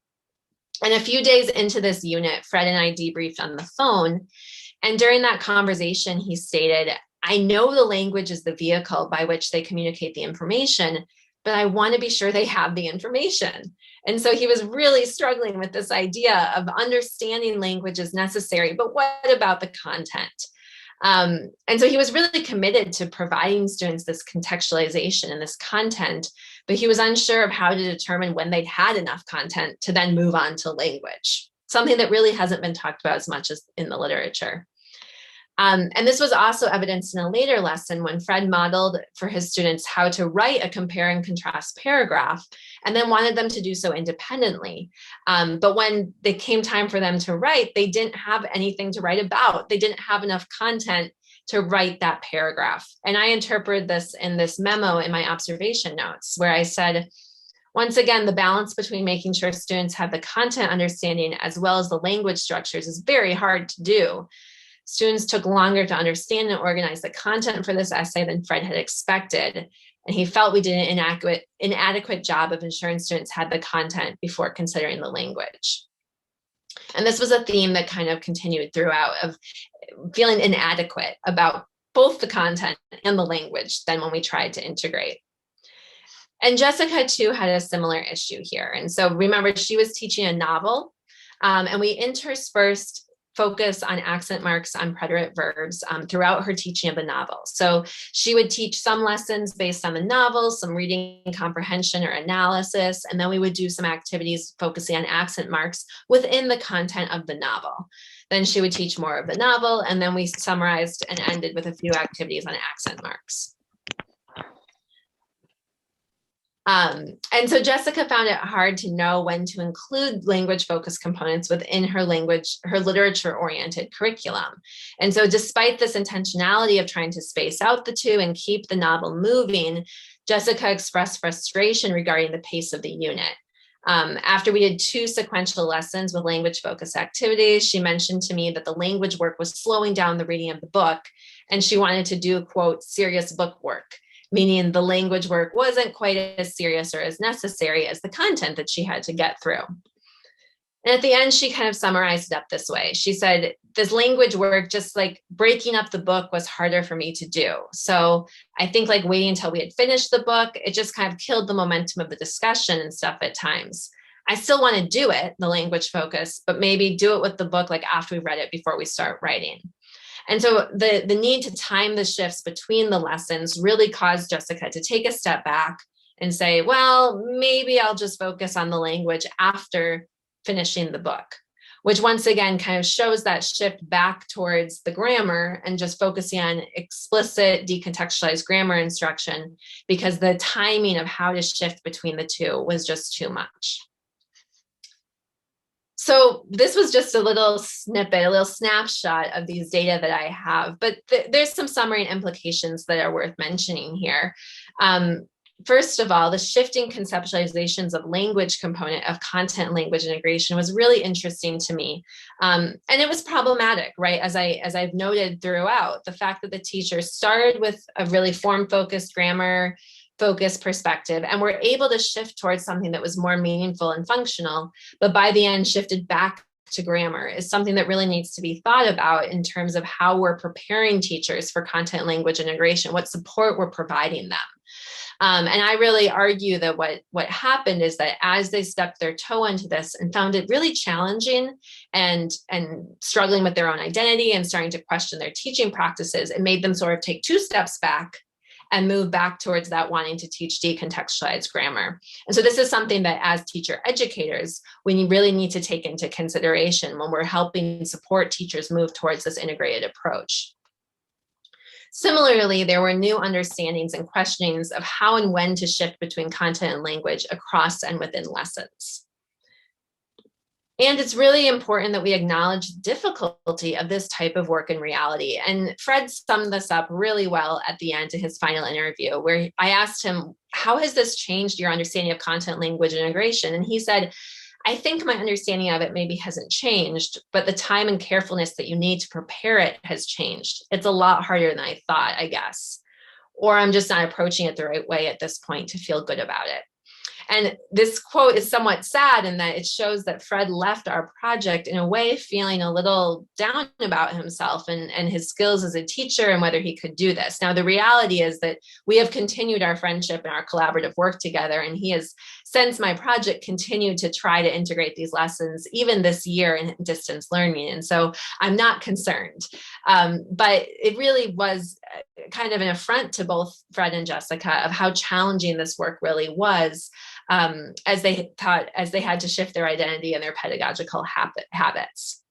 And a few days into this unit, Fred and I debriefed on the phone. And during that conversation, he stated, I know the language is the vehicle by which they communicate the information, but I want to be sure they have the information. And so he was really struggling with this idea of understanding language is necessary, but what about the content? And so he was really committed to providing students this contextualization and this content, but he was unsure of how to determine when they'd had enough content to then move on to language, something that really hasn't been talked about as much as in the literature. And this was also evidenced in a later lesson when Fred modeled for his students how to write a compare and contrast paragraph, and then wanted them to do so independently. But when it came time for them to write, they didn't have anything to write about. They didn't have enough content to write that paragraph. And I interpreted this in this memo in my observation notes, where I said, once again, the balance between making sure students have the content understanding as well as the language structures is very hard to do. Students took longer to understand and organize the content for this essay than Fred had expected, and he felt we did an inadequate job of ensuring students had the content before considering the language. And this was a theme that kind of continued throughout, of feeling inadequate about both the content and the language then when we tried to integrate. And Jessica too had a similar issue here. And so remember, she was teaching a novel, and we interspersed focus on accent marks on preterite verbs throughout her teaching of the novel. So she would teach some lessons based on the novel, some reading comprehension or analysis, and then we would do some activities focusing on accent marks within the content of the novel. Then she would teach more of the novel, and then we summarized and ended with a few activities on accent marks. And so Jessica found it hard to know when to include language-focused components within her literature-oriented curriculum. And so despite this intentionality of trying to space out the two and keep the novel moving, Jessica expressed frustration regarding the pace of the unit. After we did 2 sequential lessons with language-focused activities, she mentioned to me that the language work was slowing down the reading of the book, and she wanted to do, quote, serious book work, meaning the language work wasn't quite as serious or as necessary as the content that she had to get through. And at the end, she kind of summarized it up this way. She said, this language work, just like breaking up the book, was harder for me to do. So I think like waiting until we had finished the book, it just kind of killed the momentum of the discussion and stuff at times. I still want to do it, the language focus, but maybe do it with the book like after we read it before we start writing. And so the need to time the shifts between the lessons really caused Jessica to take a step back and say, well, maybe I'll just focus on the language after finishing the book, which once again kind of shows that shift back towards the grammar and just focusing on explicit decontextualized grammar instruction, because the timing of how to shift between the two was just too much. So this was just a little snippet, a little snapshot of these data that I have, but there's some summary and implications that are worth mentioning here. First of all, the shifting conceptualizations of language component of content language integration was really interesting to me. And it was problematic, right? As I've noted throughout, the fact that the teachers started with a really form-focused grammar focused perspective and were able to shift towards something that was more meaningful and functional, but by the end shifted back to grammar, is something that really needs to be thought about in terms of how we're preparing teachers for content language integration, what support we're providing them. And I really argue that what happened is that as they stepped their toe into this and found it really challenging and struggling with their own identity and starting to question their teaching practices, it made them sort of take 2 steps back and move back towards that wanting to teach decontextualized grammar. And so this is something that as teacher educators, we really need to take into consideration when we're helping support teachers move towards this integrated approach. Similarly, there were new understandings and questionings of how and when to shift between content and language across and within lessons. And it's really important that we acknowledge the difficulty of this type of work in reality. And Fred summed this up really well at the end of his final interview, where I asked him, how has this changed your understanding of content language integration? And he said, I think my understanding of it maybe hasn't changed, but the time and carefulness that you need to prepare it has changed. It's a lot harder than I thought, I guess. Or I'm just not approaching it the right way at this point to feel good about it. And this quote is somewhat sad in that it shows that Fred left our project in a way feeling a little down about himself and his skills as a teacher and whether he could do this. Now, the reality is that we have continued our friendship and our collaborative work together, and he has, since my project, continued to try to integrate these lessons even this year in distance learning. And so I'm not concerned. But it really was kind of an affront to both Fred and Jessica of how challenging this work really was, as they had to shift their identity and their pedagogical habits.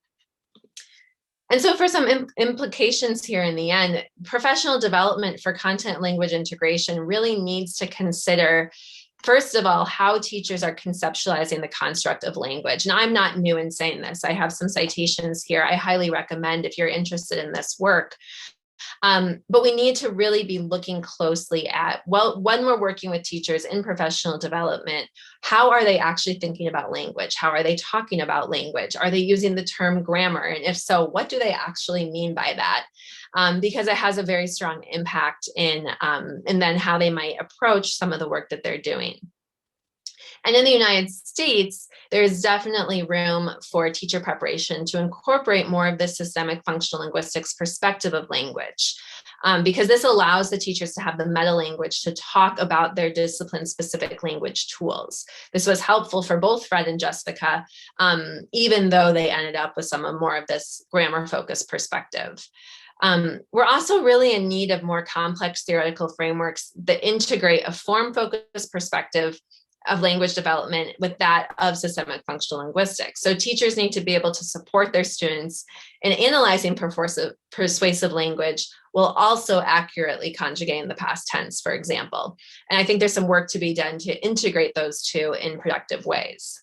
And so for some implications here in the end, professional development for content language integration really needs to consider, first of all, how teachers are conceptualizing the construct of language. And I'm not new in saying this. I have some citations here. I highly recommend if you're interested in this work. But we need to really be looking closely at, well, when we're working with teachers in professional development, how are they actually thinking about language? How are they talking about language? Are they using the term grammar? And if so, what do they actually mean by that? Because it has a very strong impact in then how they might approach some of the work that they're doing. And in the United States, there's definitely room for teacher preparation to incorporate more of the systemic functional linguistics perspective of language, because this allows the teachers to have the meta language to talk about their discipline-specific language tools. This was helpful for both Fred and Jessica, even though they ended up with some more of this grammar-focused perspective. We're also really in need of more complex theoretical frameworks that integrate a form-focused perspective of language development with that of systemic functional linguistics. So teachers need to be able to support their students in analyzing persuasive language while also accurately conjugating the past tense, for example. And I think there's some work to be done to integrate those two in productive ways.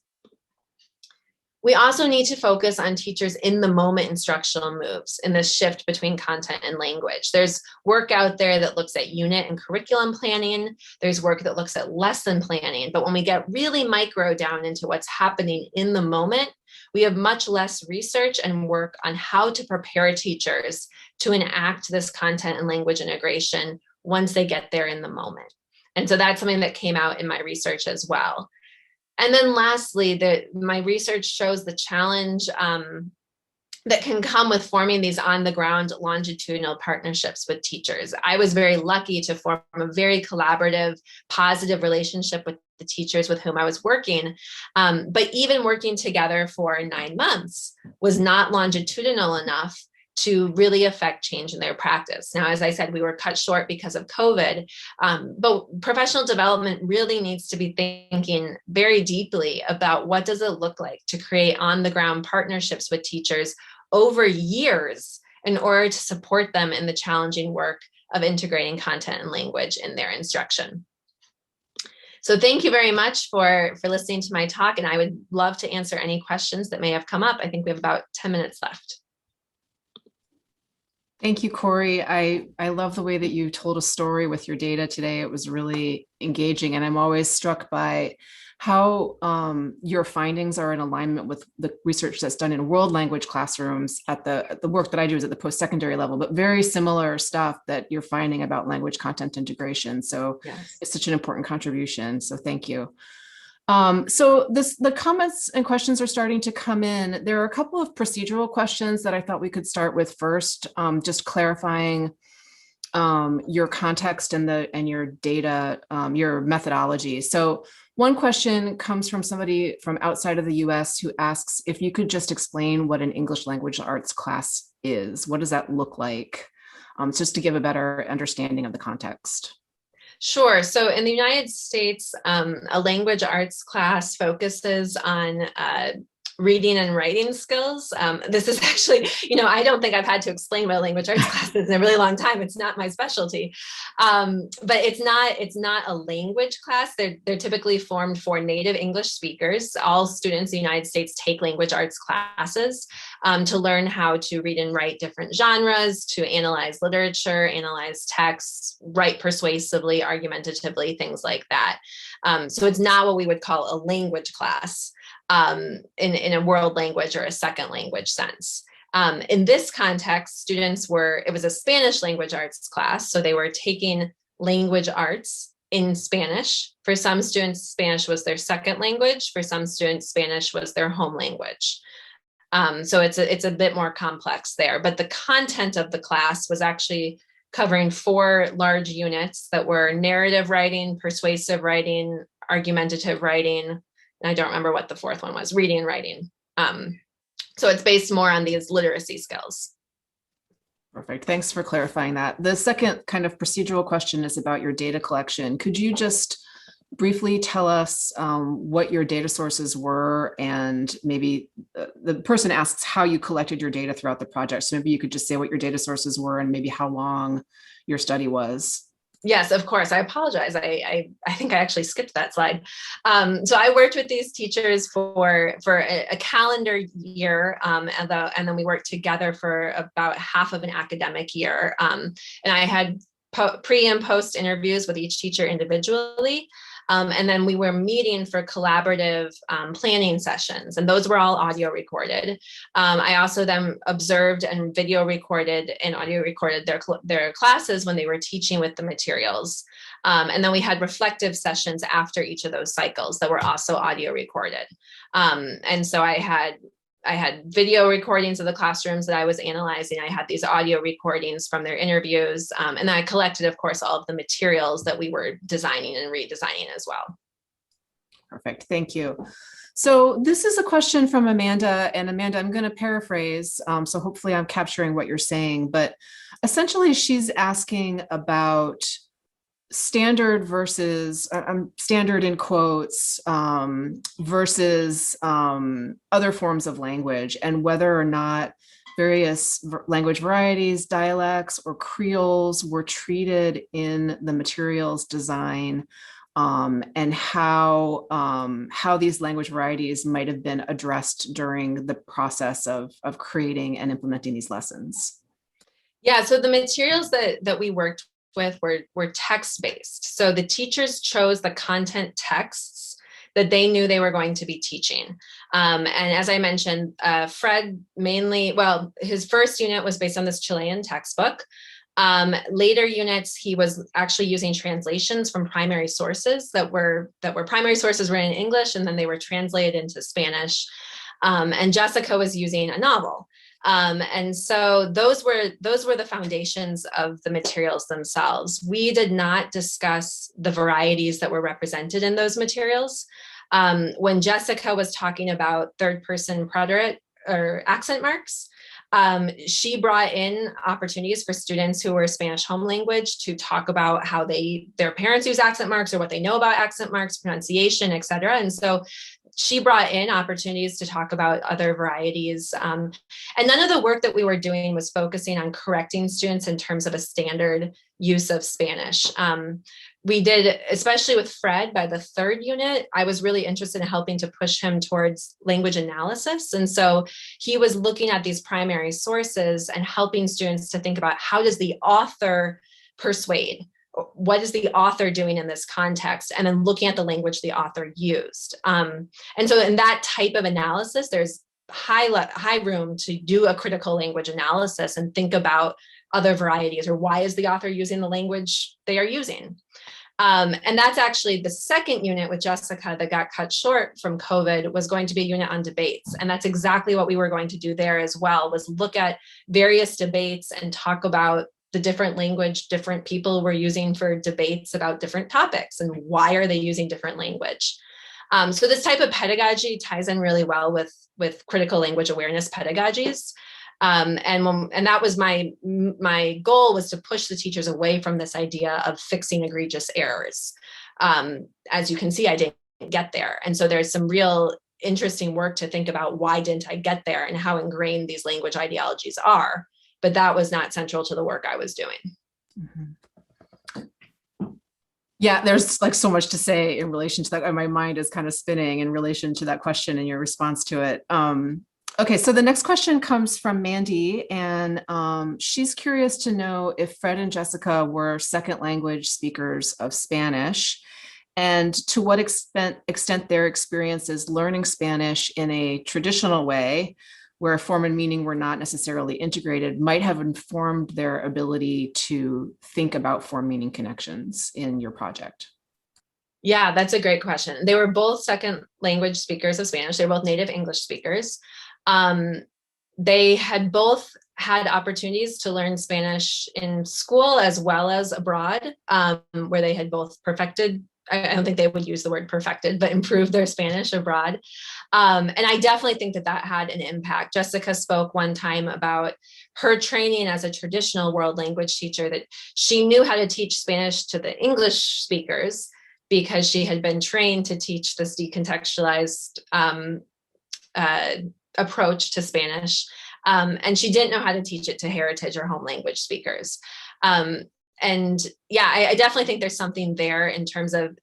We also need to focus on teachers in the moment instructional moves in this shift between content and language. There's work out there that looks at unit and curriculum planning. There's work that looks at lesson planning. But when we get really micro down into what's happening in the moment, we have much less research and work on how to prepare teachers to enact this content and language integration once they get there in the moment. And so that's something that came out in my research as well. And then lastly, my research shows the challenge that can come with forming these on-the-ground longitudinal partnerships with teachers. I was very lucky to form a very collaborative, positive relationship with the teachers with whom I was working. But even working together for 9 months was not longitudinal enough to really affect change in their practice. Now, as I said, we were cut short because of COVID, but professional development really needs to be thinking very deeply about what does it look like to create on-the-ground partnerships with teachers over years in order to support them in the challenging work of integrating content and language in their instruction. So thank you very much for listening to my talk, and I would love to answer any questions that may have come up. I think we have about 10 minutes left. Thank you, Corey. I love the way that you told a story with your data today. It was really engaging, and I'm always struck by how your findings are in alignment with the research that's done in world language classrooms at the work that I do is at the post-secondary level, but very similar stuff that you're finding about language content integration. So yes, it's such an important contribution. So thank you. So the comments and questions are starting to come in. There are a couple of procedural questions that I thought we could start with first, just clarifying your context and your data, your methodology. So one question comes from somebody from outside of the US who asks if you could just explain what an English language arts class is. What does that look like? Just to give a better understanding of the context. Sure. So in the United States, a language arts class focuses on reading and writing skills. This is actually, I don't think I've had to explain what a language arts class is in a really long time. It's not my specialty, but it's not a language class. They're typically formed for native English speakers. All students in the United States take language arts classes to learn how to read and write different genres, to analyze literature, analyze texts, write persuasively, argumentatively, things like that. So it's not what we would call a language class in a world language or a second language sense. In this context, it was a Spanish language arts class, so they were taking language arts in Spanish. For some students, Spanish was their second language. For some students, Spanish was their home language. So it's a bit more complex there, but the content of the class was actually covering 4 large units that were narrative writing, persuasive writing, argumentative writing, and I don't remember what the 4th one was, reading and writing. So it's based more on these literacy skills. Perfect. Thanks for clarifying that. The second kind of procedural question is about your data collection. Could you just briefly tell us what your data sources were, and maybe the person asks how you collected your data throughout the project. So maybe you could just say what your data sources were and maybe how long your study was. Yes, of course. I apologize. I think I actually skipped that slide. So I worked with these teachers for a calendar year, and then we worked together for about half of an academic year. And I had pre and post interviews with each teacher individually. And then we were meeting for collaborative planning sessions, and those were all audio recorded. I also then observed and video recorded and audio recorded their classes when they were teaching with the materials. And then we had reflective sessions after each of those cycles that were also audio recorded. And so I had video recordings of the classrooms that I was analyzing. I had these audio recordings from their interviews. And then I collected, of course, all of the materials that we were designing and redesigning as well. Perfect. Thank you. So this is a question from Amanda. And Amanda, I'm going to paraphrase. So hopefully I'm capturing what you're saying. But essentially, she's asking about standard versus standard in quotes versus other forms of language, and whether or not various language varieties, dialects, or creoles were treated in the materials design, and how these language varieties might have been addressed during the process of creating and implementing these lessons. Yeah, so the materials that we worked with were text-based. So the teachers chose the content texts that they knew they were going to be teaching. And as I mentioned, Fred mainly, well, his first unit was based on this Chilean textbook. Later units, he was actually using translations from primary sources that were primary sources were in English, and then they were translated into Spanish. And Jessica was using a novel. And so those were the foundations of the materials themselves. We did not discuss the varieties that were represented in those materials. When Jessica was talking about third-person preterite or accent marks, she brought in opportunities for students who were Spanish home language to talk about how their parents use accent marks, or what they know about accent marks, pronunciation, et cetera. And so she brought in opportunities to talk about other varieties. And none of the work that we were doing was focusing on correcting students in terms of a standard use of Spanish. We did, especially with Fred, by the 3rd unit, I was really interested in helping to push him towards language analysis. And so he was looking at these primary sources and helping students to think about, how does the author persuade? What is the author doing in this context? And then looking at the language the author used. And so in that type of analysis, there's high room to do a critical language analysis and think about other varieties, or why is the author using the language they are using? And that's actually the 2nd unit with Jessica that got cut short from COVID, was going to be a unit on debates. And that's exactly what we were going to do there as well, was look at various debates and talk about the different language different people were using for debates about different topics, and why are they using different language. So this type of pedagogy ties in really well with critical language awareness pedagogies. And that was my goal, was to push the teachers away from this idea of fixing egregious errors. As you can see, I didn't get there. And so there's some real interesting work to think about, why didn't I get there, and how ingrained these language ideologies are. But that was not central to the work I was doing. Mm-hmm. Yeah, there's like so much to say in relation to that. My mind is kind of spinning in relation to that question and your response to it. Okay, so the next question comes from Mandy, and she's curious to know if Fred and Jessica were second language speakers of Spanish, and to what extent their experiences learning Spanish in a traditional way, where form and meaning were not necessarily integrated, might have informed their ability to think about form-meaning connections in your project. Yeah, that's a great question. They were both second language speakers of Spanish. They were both native English speakers. Um, they had both had opportunities to learn Spanish in school as well as abroad, where they had both perfected. I don't think they would use the word perfected, but improved their Spanish abroad. And I definitely think that that had an impact. Jessica spoke one time about her training as a traditional world language teacher, that she knew how to teach Spanish to the English speakers because she had been trained to teach this decontextualized approach to Spanish. And she didn't know how to teach it to heritage or home language speakers. And yeah, I definitely think there's something there in terms of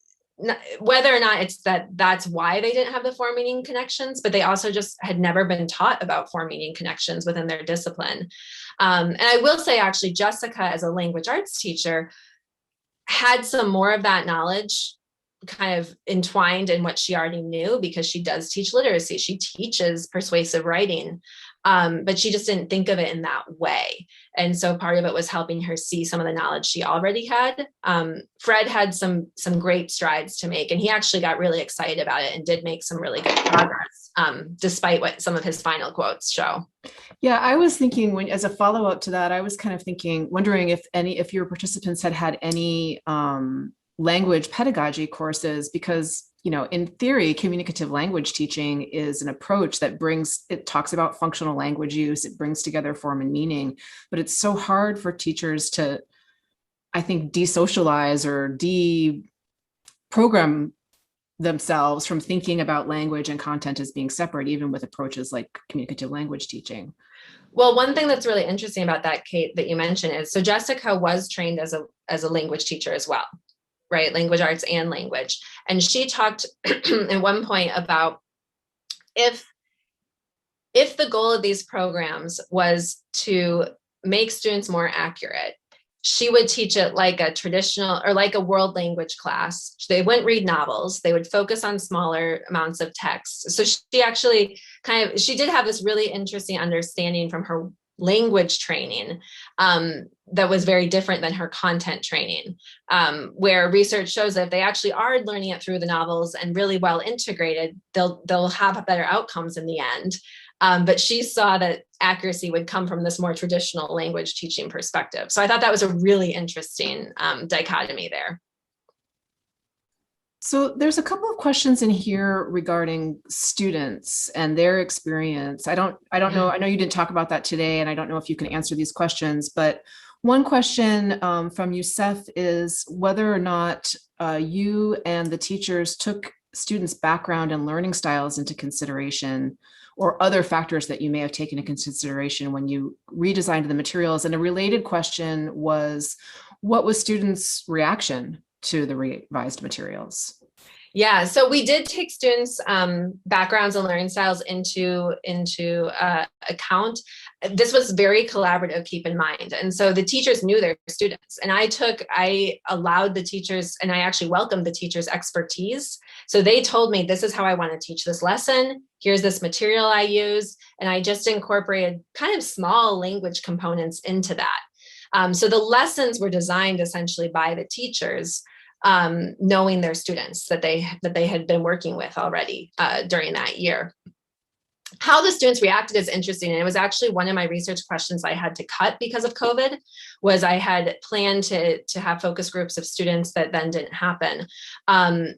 whether or not it's that's why they didn't have the form meaning connections, but they also just had never been taught about form meaning connections within their discipline. And I will say, actually, Jessica, as a language arts teacher, had some more of that knowledge kind of entwined in what she already knew, because she does teach literacy. She teaches persuasive writing, but she just didn't think of it in that way. And so part of it was helping her see some of the knowledge she already had. Fred had some great strides to make, and he actually got really excited about it and did make some really good progress, despite what some of his final quotes show. Yeah, I was thinking, when, as a follow-up to that, I was kind of wondering if your participants had any language pedagogy courses, because, in theory, communicative language teaching is an approach that talks about functional language use, it brings together form and meaning, but it's so hard for teachers to, I think, desocialize or deprogram themselves from thinking about language and content as being separate, even with approaches like communicative language teaching. Well, one thing that's really interesting about that, Kate, that you mentioned is, so Jessica was trained as a language teacher as well, right? Language arts and language. And she talked at one point about if the goal of these programs was to make students more accurate, she would teach it like a traditional or like a world language class. They wouldn't read novels. They would focus on smaller amounts of text. So she actually she did have this really interesting understanding from her language training that was very different than her content training, where research shows that if they actually are learning it through the novels and really well integrated, they'll have better outcomes in the end. But she saw that accuracy would come from this more traditional language teaching perspective. So I thought that was a really interesting dichotomy there. So there's a couple of questions in here regarding students and their experience. I don't know. I know you didn't talk about that today, and I don't know if you can answer these questions, but one question from Youssef is whether or not you and the teachers took students' background and learning styles into consideration, or other factors that you may have taken into consideration when you redesigned the materials. And a related question was, what was students' reaction to the revised materials? Yeah, so we did take students' backgrounds and learning styles into account. This was very collaborative, keep in mind. And so the teachers knew their students, and I allowed the teachers, and I actually welcomed the teachers' expertise. So they told me, this is how I want to teach this lesson. Here's this material I use. And I just incorporated kind of small language components into that. So the lessons were designed essentially by the teachers, knowing their students that they had been working with already during that year. How the students reacted is interesting. And it was actually one of my research questions I had to cut because of COVID. Was I had planned to have focus groups of students that then didn't happen. And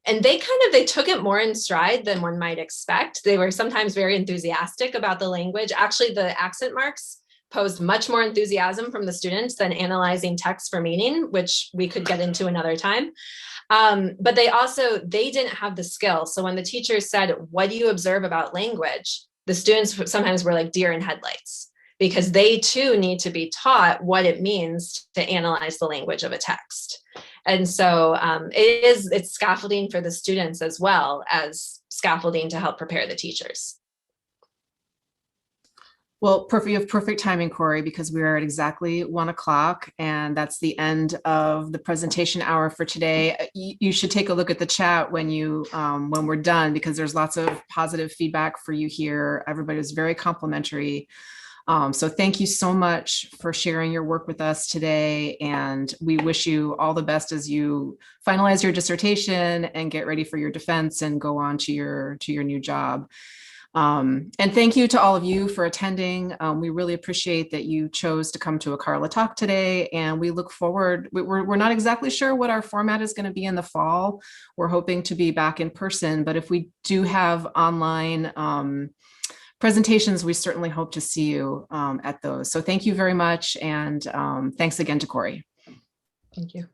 they took it more in stride than one might expect. They were sometimes very enthusiastic about the language. Actually, the accent marks posed much more enthusiasm from the students than analyzing text for meaning, which we could get into another time. But they didn't have the skill. So when the teachers said, what do you observe about language? The students sometimes were like deer in headlights, because they too need to be taught what it means to analyze the language of a text. And so it's scaffolding for the students as well as scaffolding to help prepare the teachers. Well, you have perfect timing, Corey, because we are at exactly 1 o'clock, and that's the end of the presentation hour for today. You should take a look at the chat when we're done, because there's lots of positive feedback for you here. Everybody was very complimentary So thank you so much for sharing your work with us today. And we wish you all the best as you finalize your dissertation and get ready for your defense and go on to your new job. And thank you to all of you for attending. We really appreciate that you chose to come to a CARLA talk today, and we look forward. We're not exactly sure what our format is going to be in the fall. We're hoping to be back in person, but if we do have online presentations, we certainly hope to see you at those. So thank you very much, and thanks again to Corey. Thank you.